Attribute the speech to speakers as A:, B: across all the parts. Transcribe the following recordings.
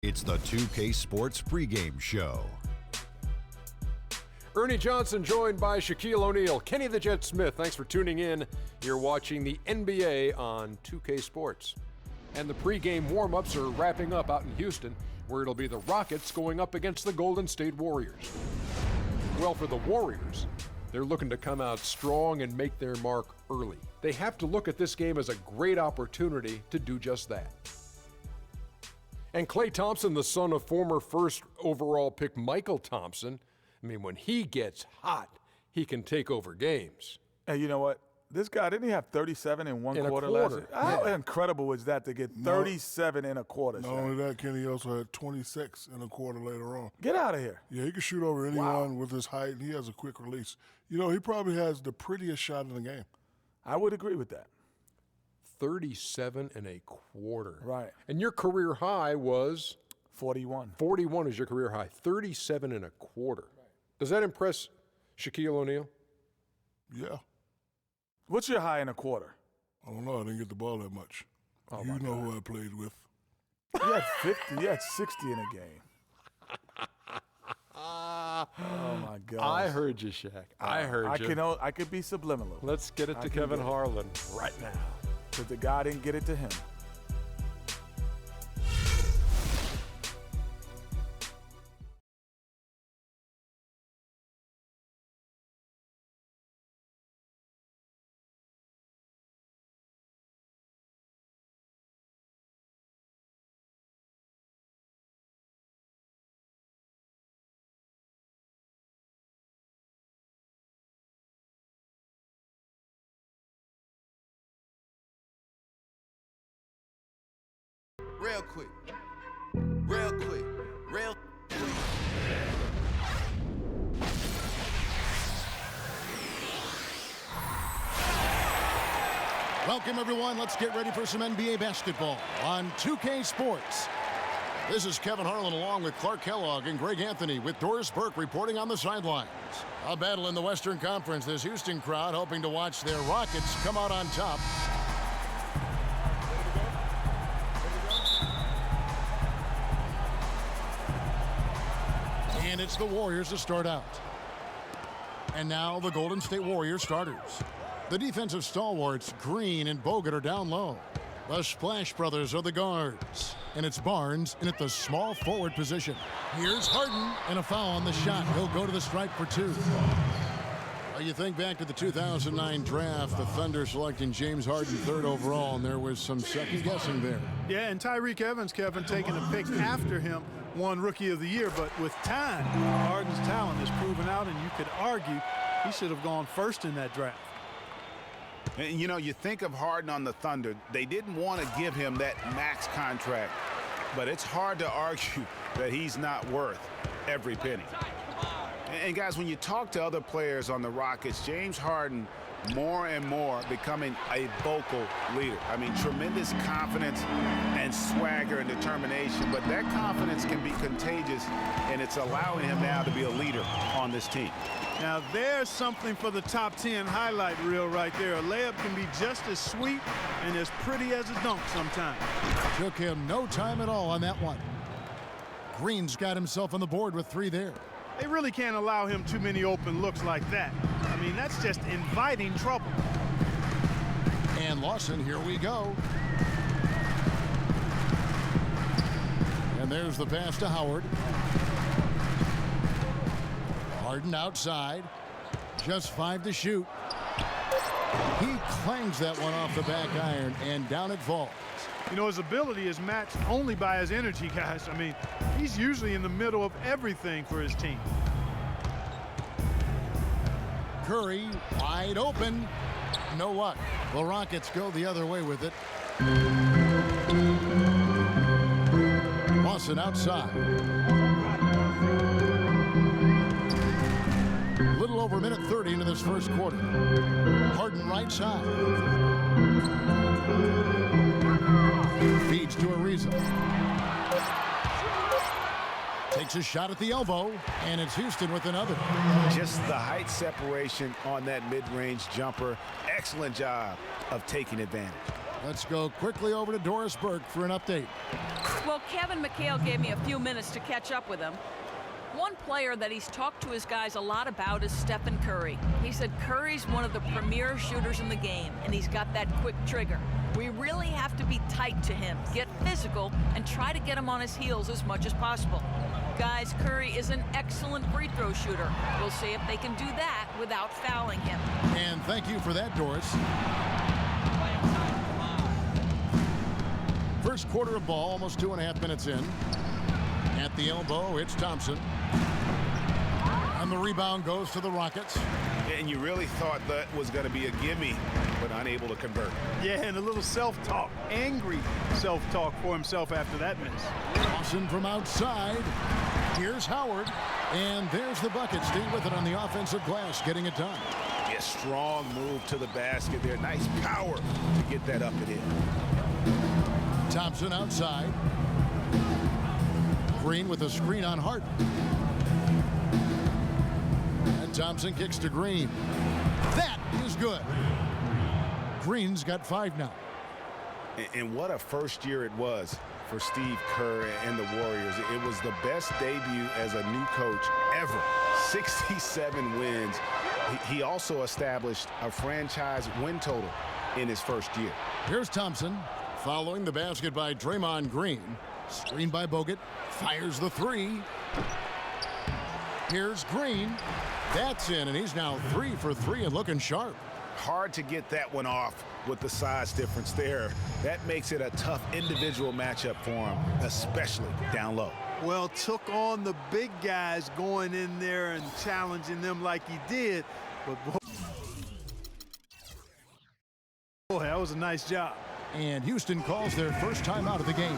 A: It's the 2K Sports pregame show.
B: Ernie Johnson joined by Shaquille O'Neal. Kenny the Jet Smith, thanks for tuning in. You're watching the NBA on 2K Sports. And the pregame warm-ups are wrapping up out in Houston, where it'll be the Rockets going up against the Golden State Warriors. Well, for the Warriors, they're looking to come out strong and make their mark early. They have to look at this game as a great opportunity to do just that. And Klay Thompson, the son of former first overall pick Michael Thompson, I mean, when he gets hot, he can take over games.
C: Hey, you know what? This guy, didn't he have 37 in one quarter last year? How incredible was that to get 37 in a quarter?
D: Not only that, Kenny also had 26 in a quarter later on.
C: Get out of here.
D: Yeah, he can shoot over anyone with his height, and he has a quick release. You know, he probably has the prettiest shot in the game.
C: I would agree with that.
B: 37 and a quarter.
C: Right.
B: And your career high was?
C: 41.
B: 41 is your career high. 37 and a quarter. Right. Does that impress Shaquille O'Neal?
D: Yeah.
C: What's your high in a quarter?
D: I don't know. I didn't get the ball that much.
C: Oh,
D: you know who I played with.
C: You had 50. You had 60 in a game. Oh, my God.
B: I heard you, Shaq. I heard you.
C: I could be subliminal.
B: Let's get it to Kevin Harlan right now.
C: Because the guy didn't get it to him.
E: Real quick. Real quick. Real quick.
F: Welcome, everyone. Let's get ready for some NBA basketball on 2K Sports. This is Kevin Harlan along with Clark Kellogg and Greg Anthony with Doris Burke reporting on the sidelines. A battle in the Western Conference. This Houston crowd hoping to watch their Rockets come out on top. And it's the Warriors to start out. And now the Golden State Warriors starters. The defensive stalwarts, Green and Bogut, are down low. The Splash Brothers are the guards. And it's Barnes in at the small forward position. Here's Harden, and a foul on the shot. He'll go to the stripe for two. Well, you think back to the 2009 draft, the Thunder selecting James Harden third overall, and there was some second guessing there.
G: Yeah, and Tyreke Evans, Kevin, taking a pick after him, won Rookie of the Year. But with time, Harden's talent is proven out, and you could argue he should have gone first in that draft.
H: And, you know, you think of Harden on the Thunder. They didn't want to give him that max contract, but it's hard to argue that he's not worth every penny. And, guys, when you talk to other players on the Rockets, James Harden more and more becoming a vocal leader. I mean, tremendous confidence and swagger and determination, but that confidence can be contagious, and it's allowing him now to be a leader on this team.
G: Now, there's something for the top 10 highlight reel right there. A layup can be just as sweet and as pretty as a dunk sometimes.
F: Took him no time at all on that one. Green's got himself on the board with three there.
G: They really can't allow him too many open looks like that. I mean, that's just inviting trouble.
F: And Lawson, here we go. And there's the pass to Howard. Harden outside. Just 5 to shoot. He clangs that one off the back iron, and down it falls.
G: You know, his ability is matched only by his energy, guys. I mean, he's usually in the middle of everything for his team.
F: Curry wide open. No luck. The Rockets go the other way with it. Lawson outside. Little over a minute 30 into this first quarter. Harden right side. Feeds to Ariza. Takes a shot at the elbow, and it's Houston with another.
H: Just the height separation on that mid-range jumper. Excellent job of taking advantage.
F: Let's go quickly over to Doris Burke for an update.
I: Well, Kevin McHale gave me a few minutes to catch up with him. One player that he's talked to his guys a lot about is Stephen Curry. He said Curry's one of the premier shooters in the game, and he's got that quick trigger. We really have to be tight to him, get physical, and try to get him on his heels as much as possible. Guys, Curry is an excellent free throw shooter. We'll see if they can do that without fouling him.
F: And thank you for that, Doris. First quarter of ball, almost 2.5 minutes in. At the elbow, it's Thompson. And the rebound goes to the Rockets.
H: And you really thought that was going to be a gimme, but unable to convert.
G: Yeah, and a little self-talk, angry self-talk for himself after that miss.
F: Thompson from outside. Here's Howard. And there's the bucket. Stay with it on the offensive glass, getting it done.
H: Yeah, strong move to the basket there. Nice power to get that up and in.
F: Thompson outside. Green with a screen on Harden. And Thompson kicks to Green. That is good. Green's got 5 now.
H: And what a first year it was for Steve Kerr and the Warriors. It was the best debut as a new coach ever. 67 wins. He also established a franchise win total in his first year.
F: Here's Thompson following the basket by Draymond Green. Screen by Bogut. Fires the 3. Here's Green. That's in, and he's now 3 for 3 and looking sharp.
H: Hard to get that one off with the size difference there. That makes it a tough individual matchup for him, especially down low.
G: Well, took on the big guys going in there and challenging them like he did. But boy, that was a nice job.
F: And Houston calls their first time out of the game.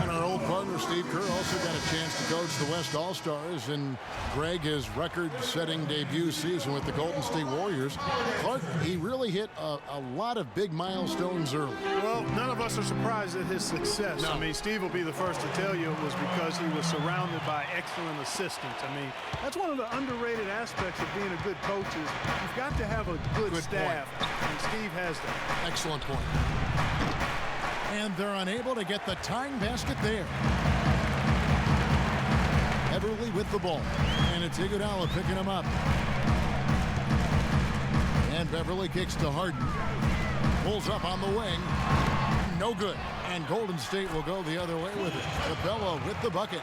F: And our old partner Steve Kerr also got a chance to coach the West All-Stars, and Greg, his record-setting debut season with the Golden State Warriors. Clark, he really hit a lot of big milestones early.
G: Well, none of us are surprised at his success.
F: No.
G: I mean, Steve will be the first to tell you it was because he was surrounded by excellent assistants. I mean, that's one of the underrated aspects of being a good coach is you've got to have a good staff, and Steve has that.
F: Excellent point. And they're unable to get the tying basket there. Beverly with the ball. And it's Iguodala picking him up. And Beverly kicks to Harden. Pulls up on the wing. No good. And Golden State will go the other way with it. Capella with the bucket.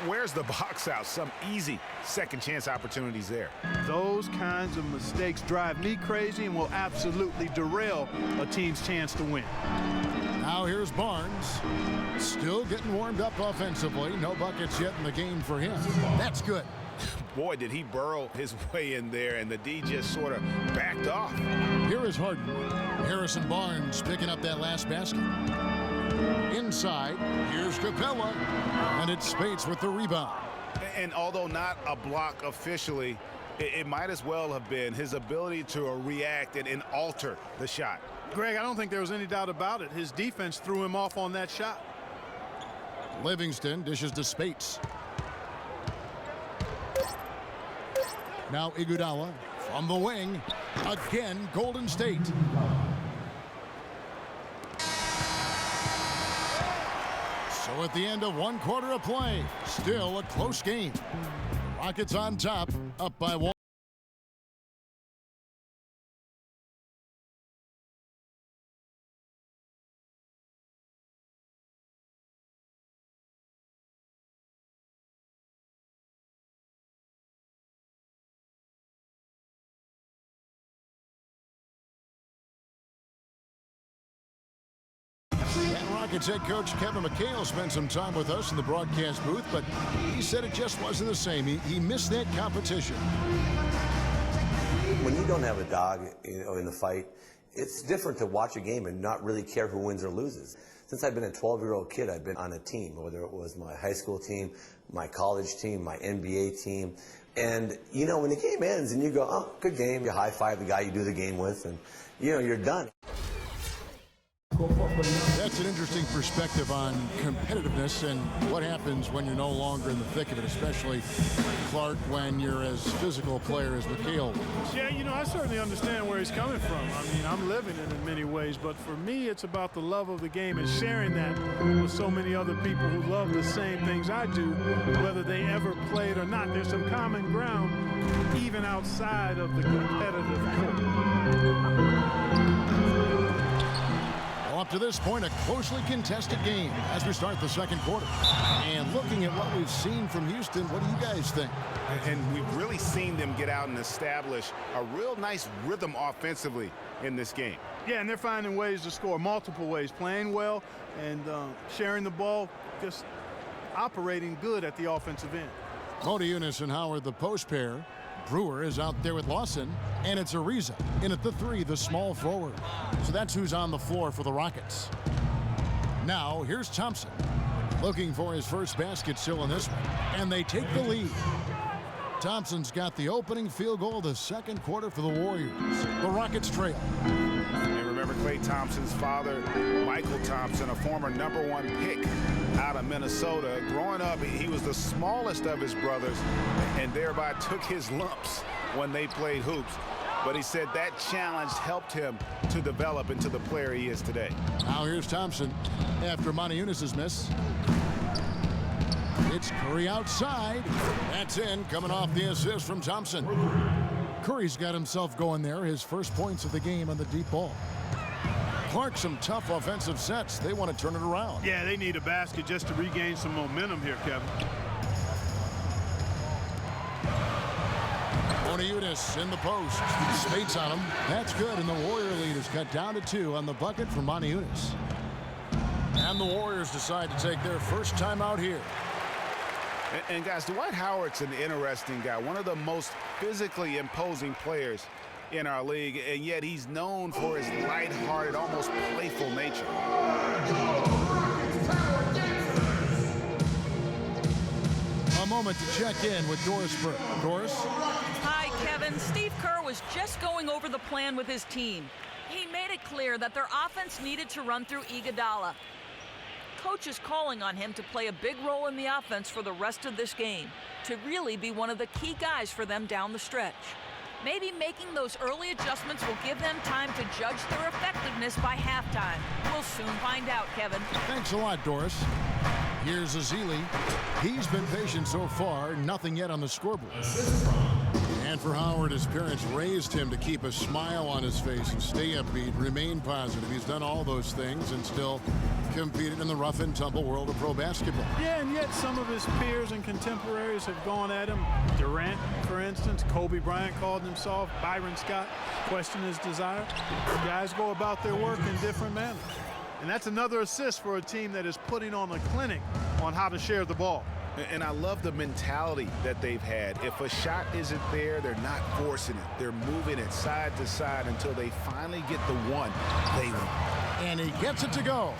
H: Where's the box out? Some easy second chance opportunities there.
G: Those kinds of mistakes drive me crazy and will absolutely derail a team's chance to win.
F: Now here's Barnes. Still getting warmed up offensively. No buckets yet in the game for him. That's good.
H: Boy, did he burrow his way in there, and the D just sort of backed off.
F: Here is Harden. Harrison Barnes picking up that last basket. Inside, here's Capella, and it's Spates with the rebound.
H: And although not a block officially, it might as well have been his ability to react and alter the shot.
G: Greg, I don't think there was any doubt about it. His defense threw him off on that shot.
F: Livingston dishes to Spates. Now Iguodala from the wing. Again, Golden State. So at the end of 1 quarter of play, still a close game. Rockets on top, up by 1. Rockets head coach Kevin McHale spent some time with us in the broadcast booth, but he said it just wasn't the same. He missed that competition.
J: When you don't have a dog, in the fight, it's different to watch a game and not really care who wins or loses. Since I've been a 12-year-old kid, I've been on a team, whether it was my high school team, my college team, my NBA team. And, when the game ends and you go, oh, good game, you high-five the guy you do the game with, and, you're done.
F: That's an interesting perspective on competitiveness and what happens when you're no longer in the thick of it, especially, Clark, when you're as physical a player as McHale.
G: Yeah, you know, I certainly understand where he's coming from. I mean, I'm living it in many ways, but for me, it's about the love of the game and sharing that with so many other people who love the same things I do, whether they ever played or not. There's some common ground even outside of the competitive court.
F: Up to this point, a closely contested game as we start the second quarter. And looking at what we've seen from Houston, what do you guys think?
H: And we've really seen them get out and establish a real nice rhythm offensively in this game.
G: Yeah, and they're finding ways to score, multiple ways, playing well and sharing the ball, just operating good at the offensive end.
F: Modiunas and Howard, the post pair. Brewer is out there with Lawson, and it's Ariza in at the 3, the small forward. So that's who's on the floor for the Rockets. Now, here's Thompson, looking for his first basket still in this one, and they take the lead. Thompson's got the opening field goal of the second quarter for the Warriors. The Rockets trail.
H: And remember Klay Thompson's father, Michael Thompson, a former #1 pick out of Minnesota. Growing up, he was the smallest of his brothers and thereby took his lumps when they played hoops. But he said that challenge helped him to develop into the player he is today.
F: Now here's Thompson after Modiunas' miss. It's Curry outside. That's in, coming off the assist from Thompson. Curry's got himself going there, his first points of the game on the deep ball. Clark, some tough offensive sets. They want to turn it around.
G: Yeah, they need a basket just to regain some momentum here, Kevin.
F: Modiunas in the post. Spates on him. That's good, and the Warrior lead is cut down to 2 on the bucket from Modiunas. And the Warriors decide to take their first time out here.
H: And guys, Dwight Howard's an interesting guy, one of the most physically imposing players in our league, and yet he's known for his lighthearted, almost playful nature.
F: A moment to check in with Doris Burke. Doris?
I: Hi, Kevin. Steve Kerr was just going over the plan with his team. He made it clear that their offense needed to run through Iguodala. Coach is calling on him to play a big role in the offense for the rest of this game, to really be one of the key guys for them down the stretch. Maybe making those early adjustments will give them time to judge their effectiveness by halftime. We'll soon find out, Kevin.
F: Thanks a lot, Doris. Here's Ezeli. He's been patient so far, nothing yet on the scoreboard. And for Howard, his parents raised him to keep a smile on his face and stay upbeat, remain positive. He's done all those things and still competed in the rough and tumble world of pro basketball.
G: Yeah, and yet some of his peers and contemporaries have gone at him. Durant, for instance, Kobe Bryant called him soft. Byron Scott questioned his desire. Guys go about their work in different manners. And that's another assist for a team that is putting on a clinic on how to share the ball.
H: And I love the mentality that they've had. If a shot isn't there, they're not forcing it. They're moving it side to side until they finally get the one they want.
F: And he gets it to go.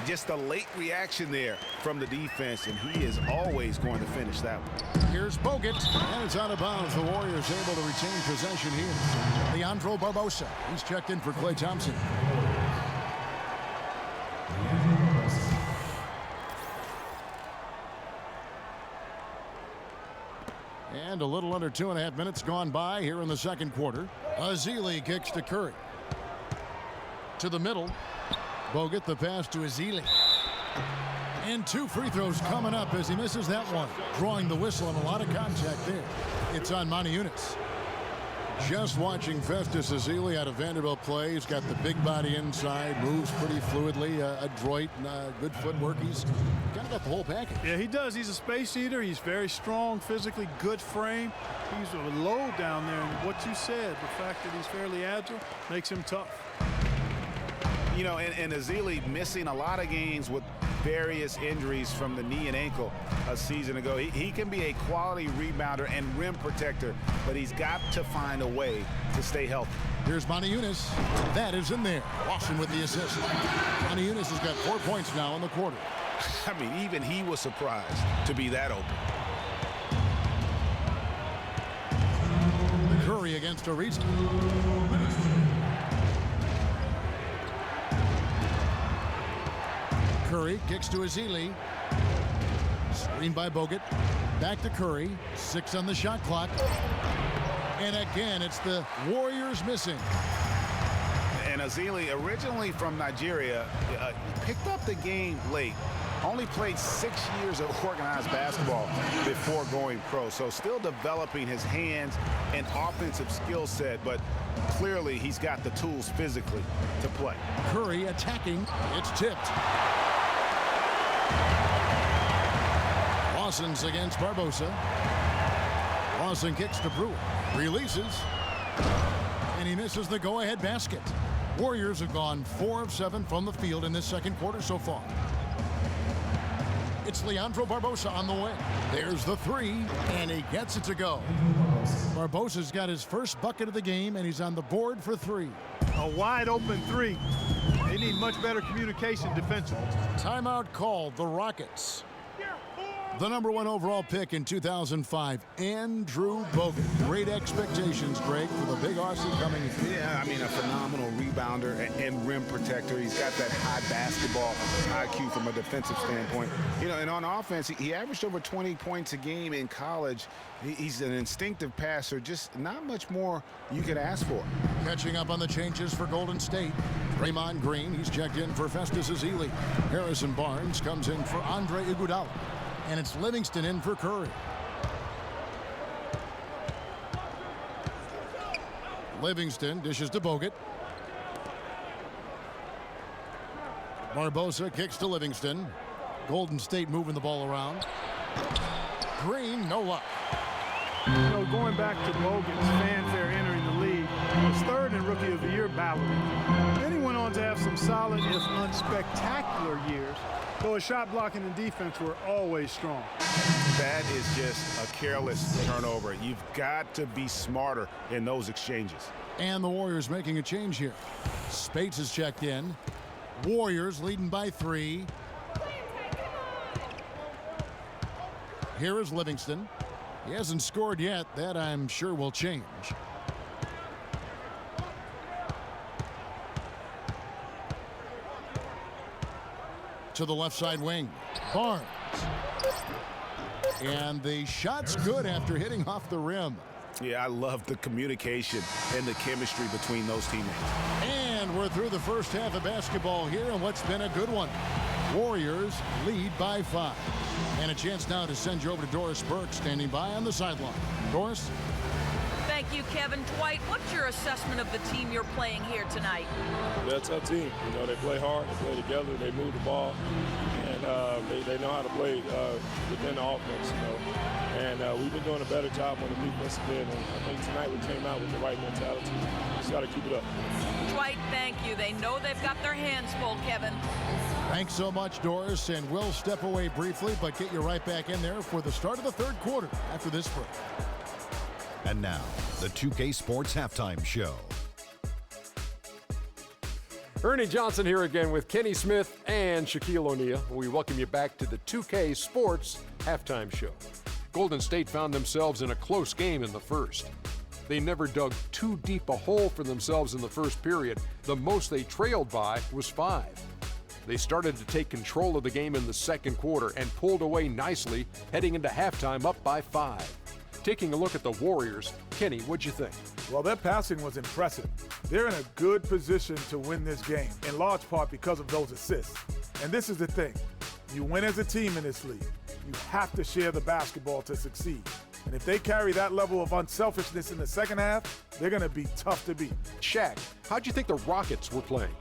H: Just a late reaction there from the defense, and he is always going to finish that one.
F: Here's Bogut, and it's out of bounds. The Warriors able to retain possession here. Leandro Barbosa, he's checked in for Klay Thompson. And a little under 2.5 minutes gone by here in the second quarter. Ezeli kicks to Curry. To the middle. Bogut, the pass to Ezeli. And 2 free throws coming up as he misses that one. Drawing the whistle and a lot of contact there. It's on Modiunas. Just watching Festus Ezeli out of Vanderbilt play. He's got the big body inside, moves pretty fluidly, adroit, good footwork. He's kind of got the whole package.
G: Yeah, he does. He's a space eater. He's very strong, physically good frame. He's a load down there. And what you said, the fact that he's fairly agile, makes him tough.
H: You know, and Ezeli missing a lot of games with various injuries from the knee and ankle a season ago. He can be a quality rebounder and rim protector, but he's got to find a way to stay healthy.
F: Here's Modiunas. That is in there. Lawson with the assist. Modiunas has got 4 points now in the quarter.
H: I mean, even he was surprised to be that open.
F: Curry against Ariza. Curry kicks to Ezeli. Screen by Bogut. Back to Curry. 6 on the shot clock. And again, it's the Warriors missing.
H: And Ezeli, originally from Nigeria, picked up the game late. Only played 6 years of organized basketball before going pro. So still developing his hands and offensive skill set, but clearly he's got the tools physically to play.
F: Curry attacking. It's tipped. Lawson's against Barbosa. Lawson kicks to Brewer. Releases. And he misses the go-ahead basket. Warriors have gone 4 of 7 from the field in this second quarter so far. It's Leandro Barbosa on the way. There's the 3, and he gets it to go. Barbosa's got his first bucket of the game, and he's on the board for 3.
G: A wide open 3. They need much better communication defensively.
F: Timeout called. The Rockets. The number 1 overall pick in 2005, Andrew Bogut. Great expectations, Greg, for the big Aussie coming in.
H: Yeah, I mean, a phenomenal rebounder and rim protector. He's got that high basketball IQ from a defensive standpoint. You know, and on offense, he averaged over 20 points a game in college. He's an instinctive passer, just not much more you could ask for.
F: Catching up on the changes for Golden State. Draymond Green, he's checked in for Festus Ezeli. Harrison Barnes comes in for Andre Iguodala. And it's Livingston in for Curry. Livingston dishes to Bogut. Barbosa kicks to Livingston. Golden State moving the ball around. Green, no luck.
G: You know, going back to Bogut's fanfare entering the league, he was 3rd in Rookie of the Year balloting. Then he went on to have some solid, if unspectacular years, though his shot blocking and defense were always strong.
H: That is just a careless turnover. You've got to be smarter in those exchanges.
F: And the Warriors making a change here. Spates is checked in. Warriors leading by 3. Here is Livingston. He hasn't scored yet. That, I'm sure, will change. To the left side wing. Barnes. And the shot's good after hitting off the rim.
H: Yeah, I love the communication and the chemistry between those teammates.
F: And we're through the first half of basketball here, and what's been a good one. Warriors lead by 5. And a chance now to send you over to Doris Burke, standing by on the sideline. Doris?
I: Thank you, Kevin. Dwight, what's your assessment of the team you're playing here tonight?
K: They're a tough team. You know, they play hard, they play together, they move the ball, and they know how to play within the offense, you know. And we've been doing a better job on the defensive end, and I think tonight we came out with the right mentality. Just got to keep it up.
I: Dwight, thank you. They know they've got their hands full, Kevin.
F: Thanks so much, Doris, and we'll step away briefly, but get you right back in there for the start of the third quarter after this break.
A: And now, the 2K Sports Halftime Show.
B: Ernie Johnson here again with Kenny Smith and Shaquille O'Neal. We welcome you back to the 2K Sports Halftime Show. Golden State found themselves in a close game in the first. They never dug too deep a hole for themselves in the first period. The most they trailed by was 5. They started to take control of the game in the second quarter and pulled away nicely, heading into halftime up by 5. Taking a look at the Warriors, Kenny, what'd you think?
C: Well, their passing was impressive. They're in a good position to win this game, in large part because of those assists. And this is the thing. You win as a team in this league. You have to share the basketball to succeed. And if they carry that level of unselfishness in the second half, they're going to be tough to beat.
B: Shaq, how'd you think the Rockets were playing?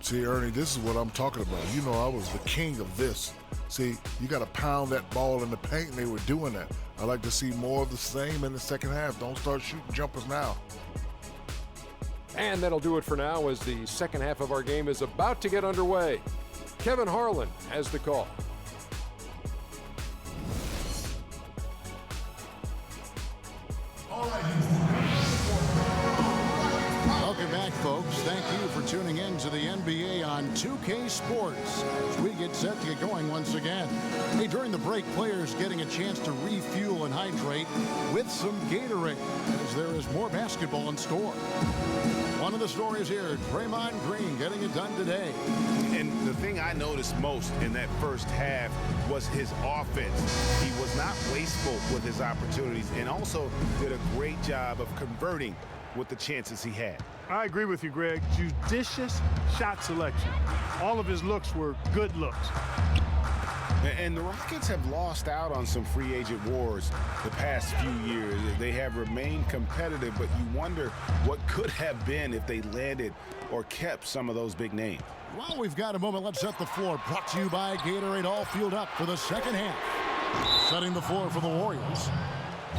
D: See, Ernie, this is what I'm talking about. You know, I was the king of this. See, you got to pound that ball in the paint, and they were doing that. I like to see more of the same in the second half. Don't start shooting jumpers now.
B: And that'll do it for now as the second half of our game is about to get underway. Kevin Harlan has the call.
F: Welcome back, folks. Thank you for tuning in to the NBA on 2K Sports as we get set to get going once again. Hey, during the break, players getting a chance to refuel and hydrate with some Gatorade as there is more basketball in store. One of the stories here, Draymond Green getting it done today.
H: And the thing I noticed most in that first half was his offense. He was not wasteful with his opportunities and also did a great job of converting with the chances he had.
G: I agree with you, Greg. Judicious shot selection. All of his looks were good looks.
H: And the Rockets have lost out on some free agent wars the past few years. They have remained competitive, but you wonder what could have been if they landed or kept some of those big names.
F: While we've got a moment, let's set the floor. Brought to you by Gatorade, all fueled up for the second half. Setting the floor for the Warriors.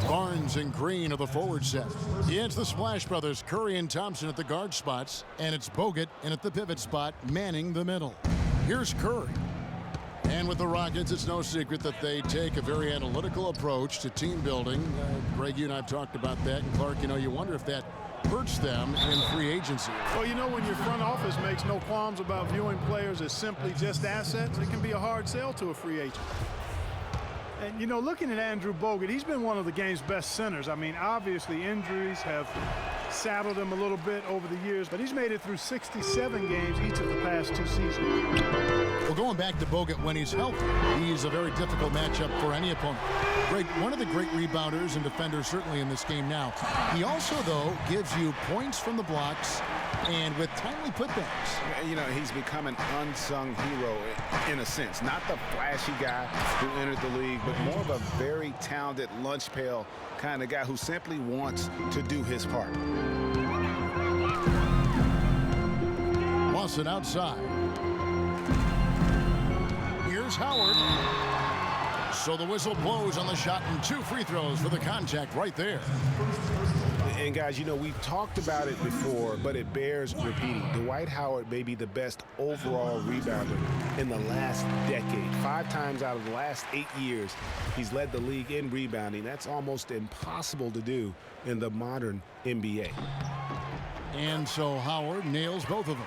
F: Barnes and Green are the forward set. It's the Splash Brothers, Curry and Thompson at the guard spots, and it's Bogut in at the pivot spot, manning the middle. Here's Curry. And with the Rockets, it's no secret that they take a very analytical approach to team building. Greg, you and I have talked about that. And Clark, you wonder if that hurts them in free agency.
G: Well, when your front office makes no qualms about viewing players as simply just assets, it can be a hard sell to a free agent. And, looking at Andrew Bogut, he's been one of the game's best centers. I mean, obviously injuries have saddled him a little bit over the years, but he's made it through 67 games each of the past 2 seasons.
F: Well, going back to Bogut, when he's healthy, he's a very difficult matchup for any opponent. One of the great rebounders and defenders certainly in this game now. He also, though, gives you points from the blocks and with timely putbacks.
H: He's become an unsung hero in a sense. Not the flashy guy who entered the league, but more of a very talented lunch pail kind of guy who simply wants to do his part.
F: Lawson outside. Here's Howard. So the whistle blows on the shot and 2 free throws for the contact right there.
H: And guys, we've talked about it before, but it bears repeating. Dwight Howard may be the best overall rebounder in the last decade. 5 times out of the last 8 years, he's led the league in rebounding. That's almost impossible to do in the modern NBA.
F: And so Howard nails both of them.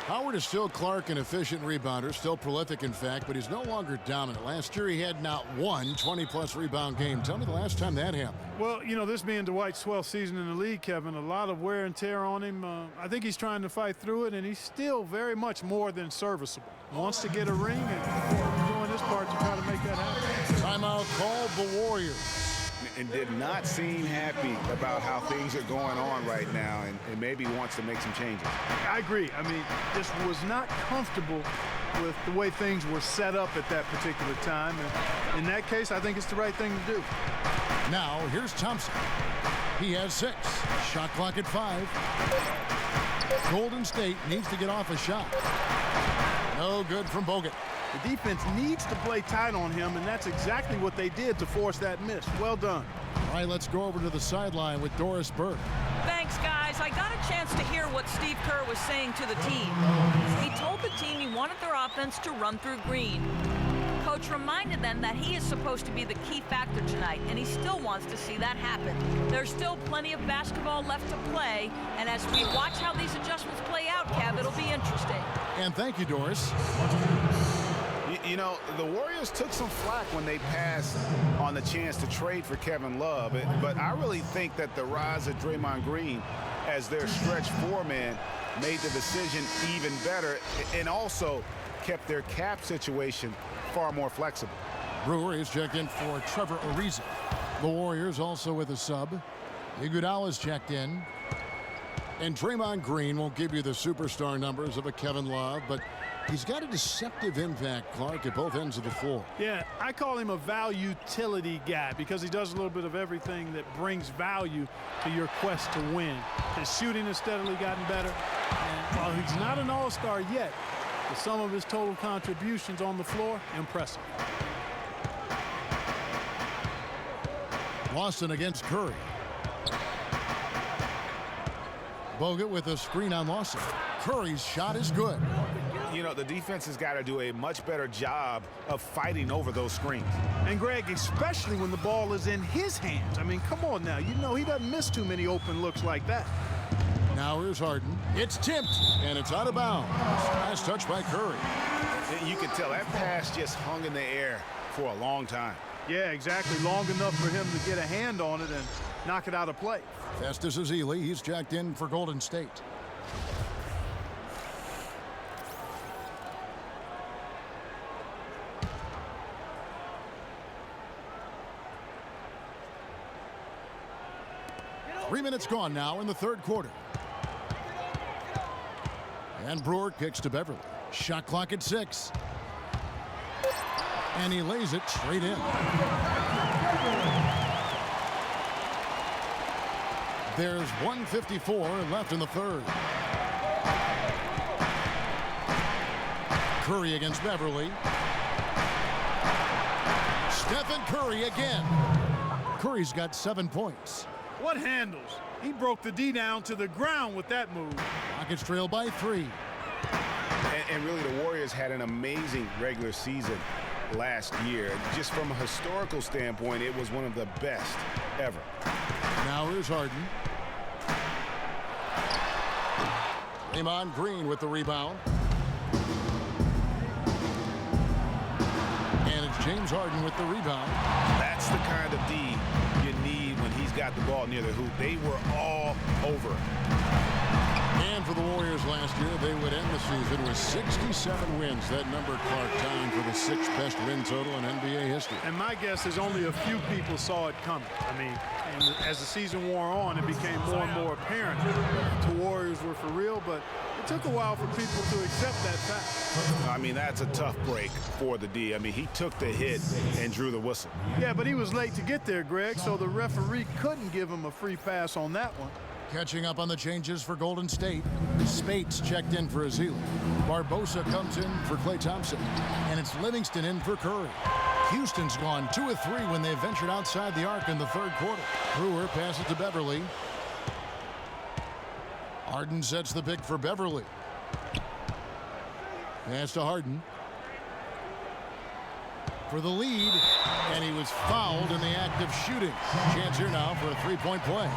F: Howard is still Clark, an efficient rebounder, still prolific in fact, but he's no longer dominant. Last year he had not one 20-plus rebound game. Tell me the last time that happened.
G: Well, this being Dwight's 12th season in the league, Kevin, a lot of wear and tear on him. I think he's trying to fight through it, and he's still very much more than serviceable. Wants to get a ring, and doing his part to try to make that happen.
F: Timeout called the Warriors.
H: And did not seem happy about how things are going on right now, and maybe wants to make some changes.
G: I agree. I mean, just was not comfortable with the way things were set up at that particular time. And in that case, I think it's the right thing to do.
F: Now, here's Thompson. He has 6. Shot clock at 5. Golden State needs to get off a shot. No good from Bogut.
G: The defense needs to play tight on him, and that's exactly what they did to force that miss. Well done.
F: All right, let's go over to the sideline with Doris Burke.
I: Thanks, guys. I got a chance to hear what Steve Kerr was saying to the team. He told the team he wanted their offense to run through Green. Coach reminded them that he is supposed to be the key factor tonight, and he still wants to see that happen. There's still plenty of basketball left to play, and as we watch how these adjustments play out, Kev, it'll be interesting.
F: And thank you, Doris.
H: The Warriors took some flack when they passed on the chance to trade for Kevin Love, but I really think that the rise of Draymond Green as their stretch 4-man made the decision even better and also kept their cap situation far more flexible.
F: Brewer is checked in for Trevor Ariza. The Warriors also with a sub. Iguodala's checked in. And Draymond Green won't give you the superstar numbers of a Kevin Love, but he's got a deceptive impact, Clark, at both ends of the floor.
G: Yeah, I call him a value-utility guy because he does a little bit of everything that brings value to your quest to win. His shooting has steadily gotten better. And while he's not an all-star yet, the sum of his total contributions on the floor, impressive.
F: Lawson against Curry. Bogut with a screen on Lawson. Curry's shot is good.
H: The defense has got to do a much better job of fighting over those screens.
G: And Greg, especially when the ball is in his hands. I mean, come on now. He doesn't miss too many open looks like that.
F: Now here's Harden. It's tipped, and it's out of bounds. Nice touch by Curry.
H: You can tell that pass just hung in the air for a long time.
G: Yeah, exactly. Long enough for him to get a hand on it and knock it out of play.
F: Festus Ezeli, he's jacked in for Golden State. Three minutes gone now in the third quarter. And Brewer kicks to Beverly. Shot clock at 6. And he lays it straight in. There's 1:54 left in the third. Curry against Beverly. Stephen Curry again. Curry's got 7 points.
G: What handles? He broke the D down to the ground with that move.
F: Rockets trail by 3.
H: And really, the Warriors had an amazing regular season last year. Just from a historical standpoint, it was one of the best ever.
F: Now here's Harden. Draymond Green with the rebound. And it's James Harden with the rebound.
H: That's the kind of D you need when he's got the ball near the hoop. They were all over it.
F: And for the Warriors last year, they would end the season with 67 wins. That number, Clark, tying for the 6th best win total in NBA history.
G: And my guess is only a few people saw it coming. I mean, and as the season wore on, it became more and more apparent the Warriors were for real, but it took a while for people to accept that fact.
H: I mean, that's a tough break for the D. I mean, he took the hit and drew the whistle.
G: Yeah, but he was late to get there, Greg, so the referee couldn't give him a free pass on that one.
F: Catching up on the changes for Golden State. Spates checked in for Ezeli. Barbosa comes in for Klay Thompson. And it's Livingston in for Curry. Houston's gone 2 of 3 when they ventured outside the arc in the third quarter. Brewer passes to Beverly. Harden sets the pick for Beverly. Pass to Harden. For the lead. And he was fouled in the act of shooting. Chance here now for a three-point play.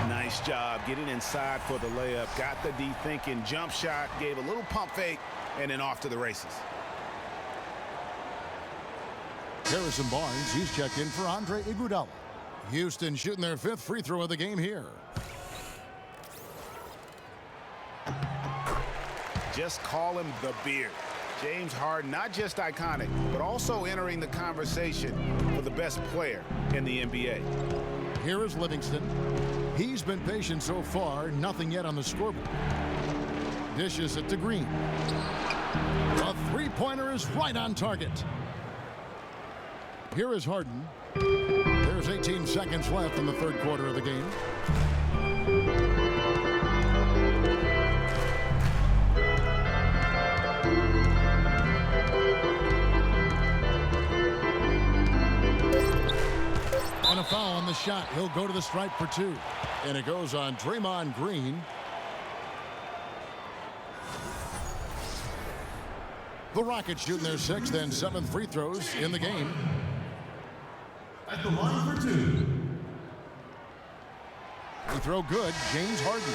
H: Nice job getting inside for the layup. Got the D thinking. Jump shot. Gave a little pump fake. And then off to the races.
F: Harrison Barnes, he's checked in for Andre Iguodala. Houston shooting their 5th free throw of the game here.
H: Just call him the Beard. James Harden, not just iconic, but also entering the conversation for the best player in the NBA.
F: Here is Livingston. He's been patient so far, nothing yet on the scoreboard. Dishes it to Green. The three-pointer is right on target. Here is Harden. There's 18 seconds left in the third quarter of the game. And a foul on the shot. He'll go to the stripe for 2. And it goes on Draymond Green. The Rockets shooting their 6th and 7th free throws in the game.
A: At the line for 2.
F: Free throw good, James Harden.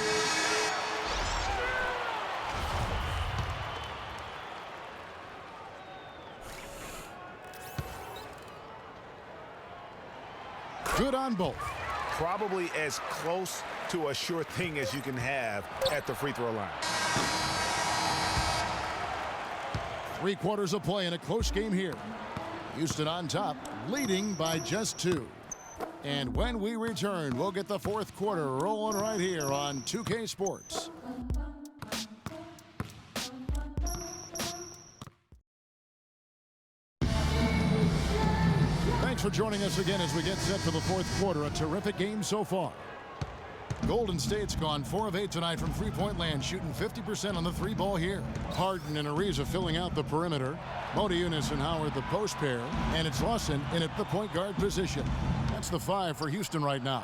F: Good on both.
H: Probably as close to a sure thing as you can have at the free throw line.
F: 3 quarters of play in a close game here. Houston on top, leading by just 2. And when we return, we'll get the fourth quarter rolling right here on 2K Sports. Thanks for joining us again as we get set for the fourth quarter. A terrific game so far. Golden State's gone 4 of 8 tonight from three-point land, shooting 50% on the 3-ball here. Harden and Ariza filling out the perimeter. Modiunas and Howard the post pair. And it's Lawson in at the point guard position. That's the 5 for Houston right now.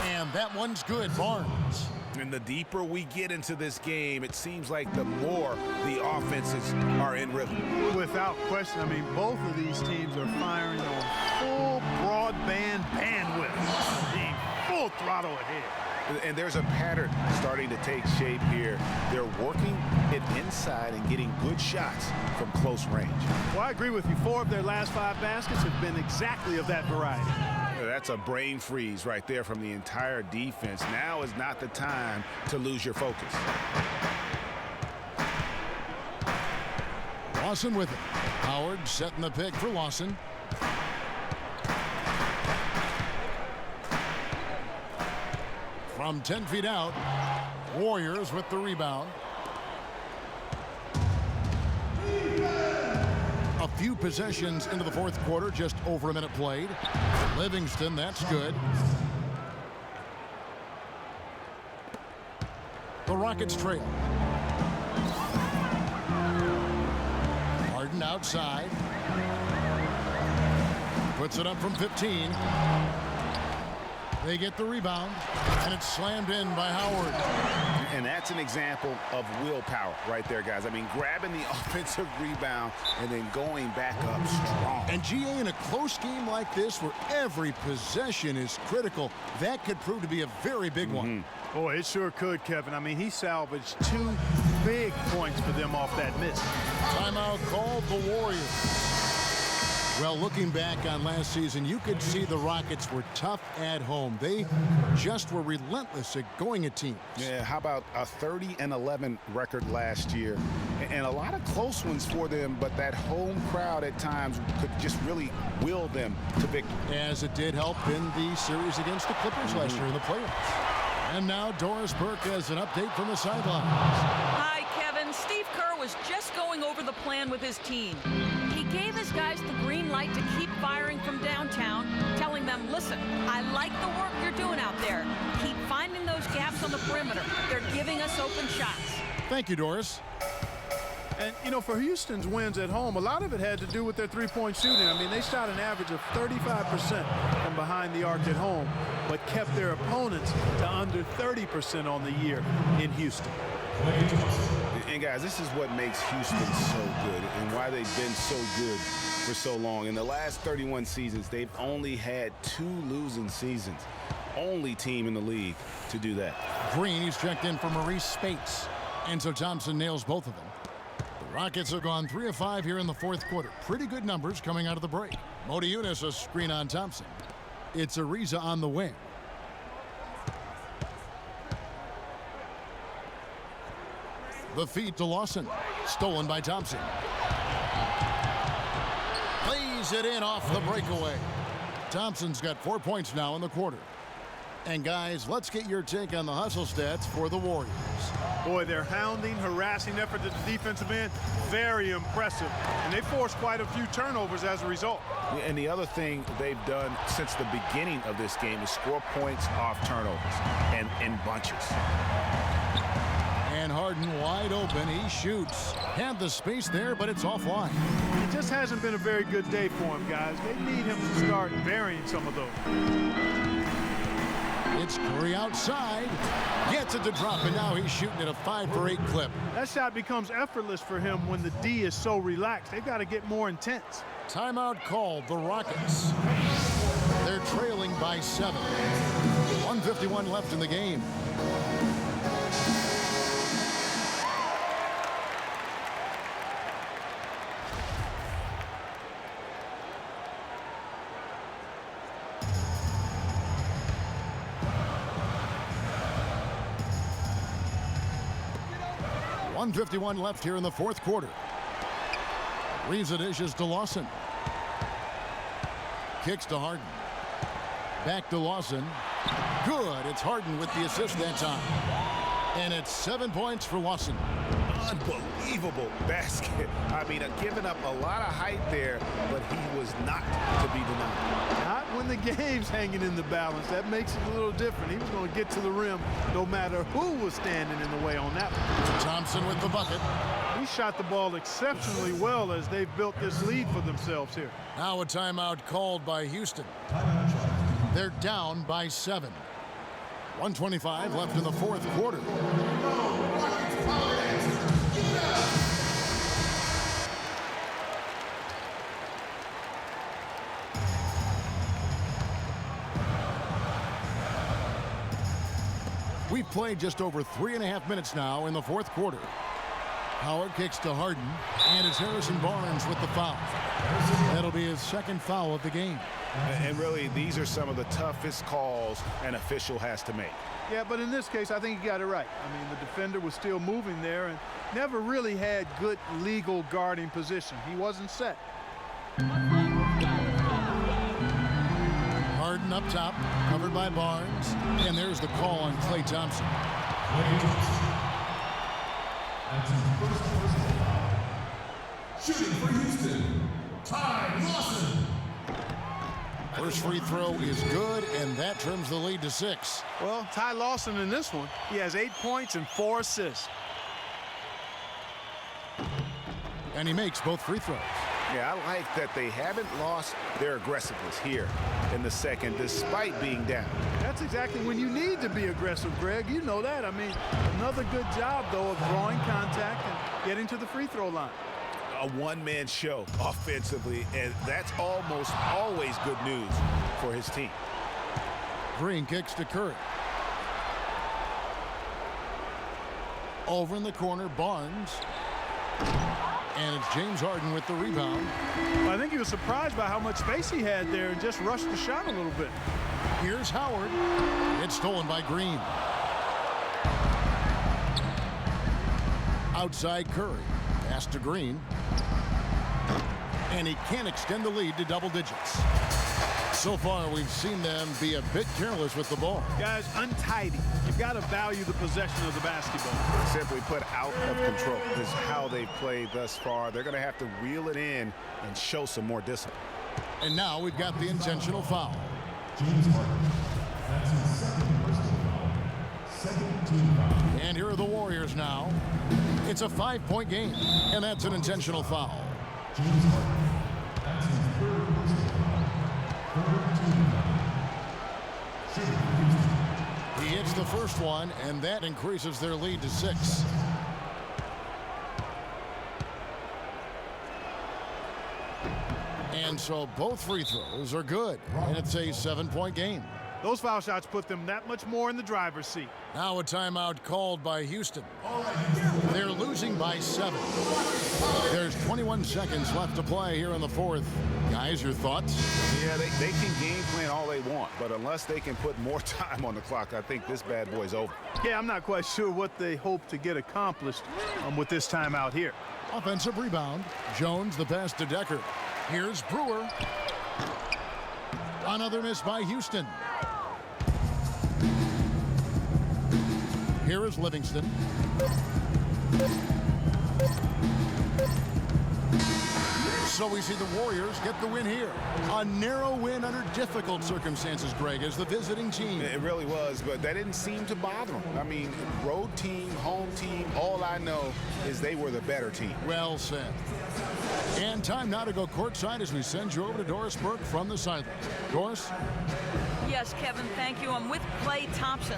F: And that one's good, Barnes.
H: And the deeper we get into this game, it seems like the more the offenses are in rhythm.
G: Without question, I mean, both of these teams are firing on full broadband bandwidth. Being full throttle ahead.
H: And there's a pattern starting to take shape here. They're working it inside and getting good shots from close range.
G: Well, I agree with you. 4 of their last 5 baskets have been exactly of that variety.
H: That's a brain freeze right there from the entire defense. Now is not the time to lose your focus.
F: Lawson with it. Howard setting the pick for Lawson. From 10 feet out, Warriors with the rebound. A few possessions into the fourth quarter, just over a minute played. Livingston, that's good. The Rockets trail. Harden outside. Puts it up from 15. They get the rebound, and it's slammed in by Howard.
H: And that's an example of willpower right there, guys. I mean, grabbing the offensive rebound and then going back up strong.
F: And GA, in a close game like this where every possession is critical, that could prove to be a very big one.
G: Boy, it sure could, Kevin. I mean, he salvaged 2 big points for them off that miss.
F: Timeout called the Warriors. Well, looking back on last season, you could see the Rockets were tough at home. They just were relentless at going at teams.
H: Yeah, how about a 30-11 record last year? And a lot of close ones for them, but that home crowd at times could just really will them to victory.
F: As it did help in the series against the Clippers last year in the playoffs. And now Doris Burke has an update from the sidelines.
I: Hi, Kevin. Steve Kerr was just going over the plan with his team. He gave his guys the green light to keep firing from downtown, telling them, listen, I like the work you're doing out there. Keep finding those gaps on the perimeter. They're giving us open shots.
F: Thank you, Doris.
G: And, you know, for Houston's wins at home, a lot of it had to do with their three-point shooting. I mean, they shot an average of 35% from behind the arc at home, but kept their opponents to under 30% on the year in Houston.
H: And, guys, this is what makes Houston so good and why they've been so good for so long. In the last 31 seasons, they've only had 2 losing seasons. Only team in the league to do that.
F: Green, he's checked in for Maurice Spates. And so Thompson nails both of them. The Rockets have gone 3 of 5 here in the fourth quarter. Pretty good numbers coming out of the break. Modiunas a screen on Thompson. It's Ariza on the wing. The feed to Lawson. Stolen by Thompson. Plays it in off the breakaway. Thompson's got 4 points now in the quarter. And guys, let's get your take on the hustle stats for the Warriors.
G: Boy, their hounding, harassing effort at the defensive end, very impressive. And they forced quite a few turnovers as a result.
H: And the other thing they've done since the beginning of this game is score points off turnovers and in bunches.
F: And Harden wide open. He shoots. Had the space there, but it's offline.
G: It just hasn't been a very good day for him, guys. They need him to start varying some of those.
F: It's Curry outside. Gets it to drop, and now he's shooting at a 5 for 8 clip.
G: That shot becomes effortless for him when the D is so relaxed. They've got to get more intense.
F: Timeout called. The Rockets. They're trailing by 7. 1:51 left in the game. .151 left here in the fourth quarter. Reza dishes to Lawson. Kicks to Harden. Back to Lawson. Good. It's Harden with the assist that time. And it's 7 points for Lawson.
H: Unbelievable basket. I mean, giving up a lot of height there, but he was not to be denied.
G: Not when the game's hanging in the balance. That makes it a little different. He was going to get to the rim no matter who was standing in the way on that one.
F: Thompson with the bucket.
G: He shot the ball exceptionally well as they've built this lead for themselves here.
F: Now a timeout called by Houston. They're down by 7. 1:25 left in the fourth quarter. We've played just over 3.5 minutes now in the fourth quarter. Howard kicks to Harden, and it's Harrison Barnes with the foul. That'll be his second foul of the game.
H: And really, these are some of the toughest calls an official has to make.
G: Yeah, but in this case, I think he got it right. I mean, the defender was still moving there and never really had good legal guarding position. He wasn't set.
F: Harden up top, covered by Barnes, and there's the call on Klay Thompson.
L: That's his first personal foul. Shooting for Houston, Ty Lawson.
F: First free throw is good, and that trims the lead to 6.
G: Well, Ty Lawson in this one, he has 8 points and 4 assists.
F: And he makes both free throws.
H: Yeah, I like that they haven't lost their aggressiveness here in the second, despite being down.
G: That's exactly when you need to be aggressive, Greg. You know that. I mean, another good job, though, of drawing contact and getting to the free throw line.
H: A one-man show offensively, and that's almost always good news for his team.
F: Green kicks to Curry. Over in the corner, Barnes. And it's James Harden with the rebound.
G: I think he was surprised by how much space he had there and just rushed the shot a little bit.
F: Here's Howard. It's stolen by Green. Outside Curry. Pass to Green. And he can't extend the lead to double digits. So far, we've seen them be a bit careless with the ball.
G: Guys, untidy. You've got to value the possession of the basketball.
H: Simply put, out of control is how they've played thus far. They're going to have to reel it in and show some more discipline.
F: And now we've got the intentional foul.
L: James Harden. That's his second personal foul. Second team foul.
F: And here are the Warriors now. It's a 5-point game, and that's an intentional foul.
L: James Harden. That's his third personal foul. Third team foul. Shooting for Houston.
F: He hits the first one, and that increases their lead to 6. And so both free throws are good, and it's a 7-point game.
G: Those foul shots put them that much more in the driver's seat.
F: Now a timeout called by Houston. They're losing by 7. There's 21 seconds left to play here in the fourth. Guys, your thoughts?
H: Yeah, they can game plan all they want, but unless they can put more time on the clock, I think this bad boy's over.
G: Yeah, I'm not quite sure what they hope to get accomplished with this timeout here.
F: Offensive rebound. Jones the pass to Decker. Here's Brewer. Another miss by Houston. Here is Livingston. So we see the Warriors get the win here. A narrow win under difficult circumstances, Greg, as the visiting team.
H: It really was, but that didn't seem to bother them. I mean, road team, home team, all I know is they were the better team.
F: Well said. And time now to go courtside as we send you over to Doris Burke from the sideline. Doris?
I: Yes, Kevin, thank you. I'm with Klay Thompson.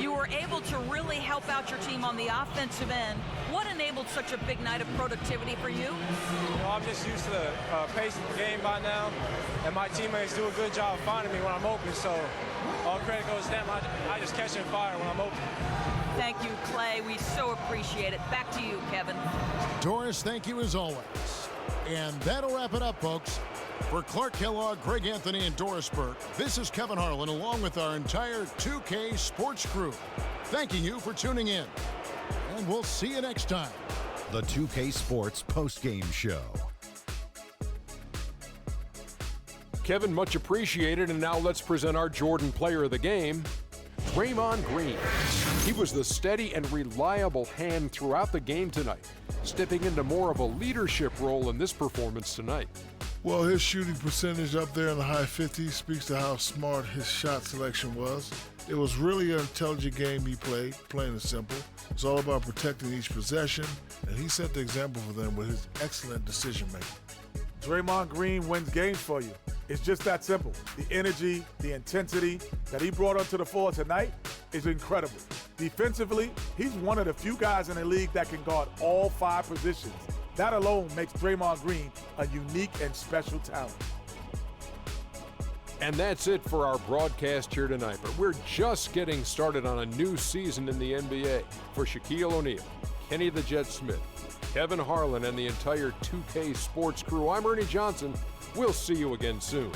I: You were able to really help out your team on the offensive end. What enabled such a big night of productivity for you?
M: I'm just used to the pace of the game by now, and my teammates do a good job finding me when I'm open, so all credit goes to them. I just catch and fire when I'm open.
I: Thank you, Klay. We so appreciate it. Back to you, Kevin.
F: Doris, thank you as always. And that'll wrap it up, folks. For Clark Kellogg, Greg Anthony, and Doris Burke, this is Kevin Harlan along with our entire 2K Sports crew. Thanking you for tuning in. And we'll see you next time.
A: The 2K Sports postgame show.
B: Kevin, much appreciated. And now let's present our Jordan player of the game, Draymond Green. He was the steady and reliable hand throughout the game tonight, stepping into more of a leadership role in this performance tonight.
D: Well, his shooting percentage up there in the high 50s speaks to how smart his shot selection was. It was really an intelligent game he played, plain and simple. It's all about protecting each possession, and he set the example for them with his excellent decision-making.
C: Draymond Green wins games for you. It's just that simple. The energy, the intensity that he brought onto the floor tonight is incredible. Defensively, he's one of the few guys in the league that can guard all 5 positions. That alone makes Draymond Green a unique and special talent.
B: And that's it for our broadcast here tonight. But we're just getting started on a new season in the NBA. For Shaquille O'Neal, Kenny the Jet Smith, Kevin Harlan, and the entire 2K Sports crew, I'm Ernie Johnson. We'll see you again soon.